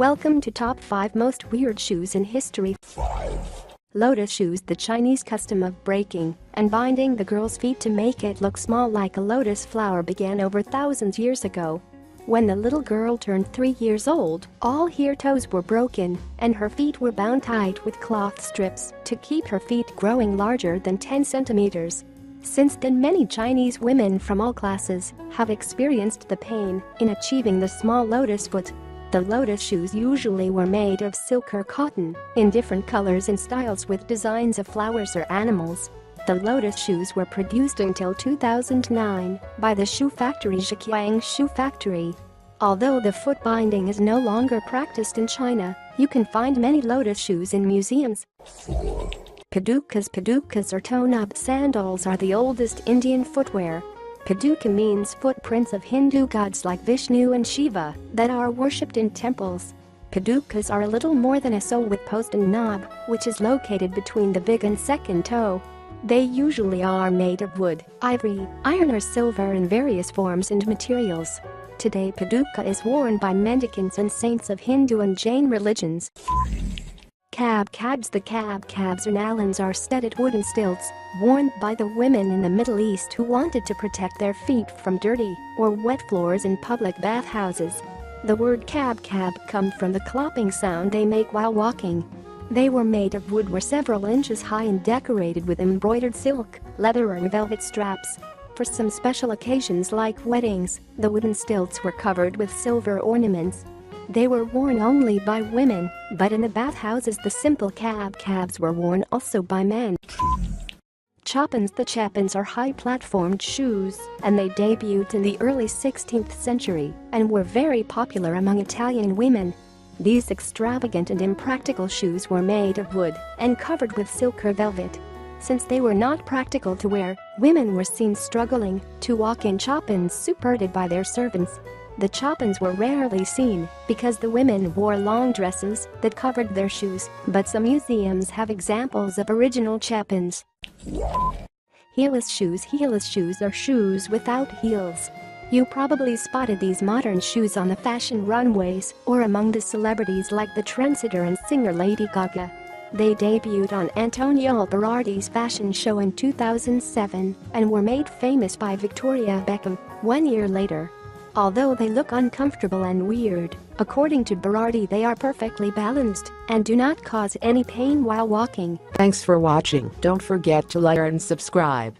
Welcome to Top 5 Most Weird Shoes in History. 5. Lotus Shoes. The Chinese custom of breaking and binding the girl's feet to make it look small like a lotus flower began over thousands years ago. When the little girl turned 3 years old, all her toes were broken and her feet were bound tight with cloth strips to keep her feet growing larger than 10 centimeters. Since then, many Chinese women from all classes have experienced the pain in achieving the small lotus foot. The lotus shoes usually were made of silk or cotton, in different colors and styles with designs of flowers or animals. The lotus shoes were produced until 2009 by the shoe factory Zhejiang Shoe Factory. Although the foot binding is no longer practiced in China, you can find many lotus shoes in museums. 4. Padukas. Padukas or toe-knob sandals are the oldest Indian footwear. Paduka means footprints of Hindu gods like Vishnu and Shiva that are worshipped in temples. Padukas are a little more than a sole with post and knob, which is located between the big and second toe. They usually are made of wood, ivory, iron or silver in various forms and materials. Today, Paduka is worn by mendicants and saints of Hindu and Jain religions. Kabkabs. The Kabkabs or nalins are studded wooden stilts worn by the women in the Middle East who wanted to protect their feet from dirty or wet floors in public bathhouses. The word Kabkab comes from the clopping sound they make while walking. They were made of wood, were several inches high and decorated with embroidered silk, leather or velvet straps. For some special occasions like weddings, the wooden stilts were covered with silver ornaments. They were worn only by women, but in the bathhouses the simple Kabkabs were worn also by men. Choppins. The Choppins are high-platformed shoes, and they debuted in the early 16th century and were very popular among Italian women. These extravagant and impractical shoes were made of wood and covered with silk or velvet. Since they were not practical to wear, women were seen struggling to walk in Choppins supported by their servants. The Choppins were rarely seen because the women wore long dresses that covered their shoes, but some museums have examples of original Choppins. Heelless shoes. Heelless shoes are shoes without heels. You probably spotted these modern shoes on the fashion runways or among the celebrities like the trendsetter and singer Lady Gaga. They debuted on Antonio Berardi's fashion show in 2007 and were made famous by Victoria Beckham 1 year later. Although they look uncomfortable and weird, according to Berardi, they are perfectly balanced and do not cause any pain while walking. Thanks for watching. Don't forget to like and subscribe.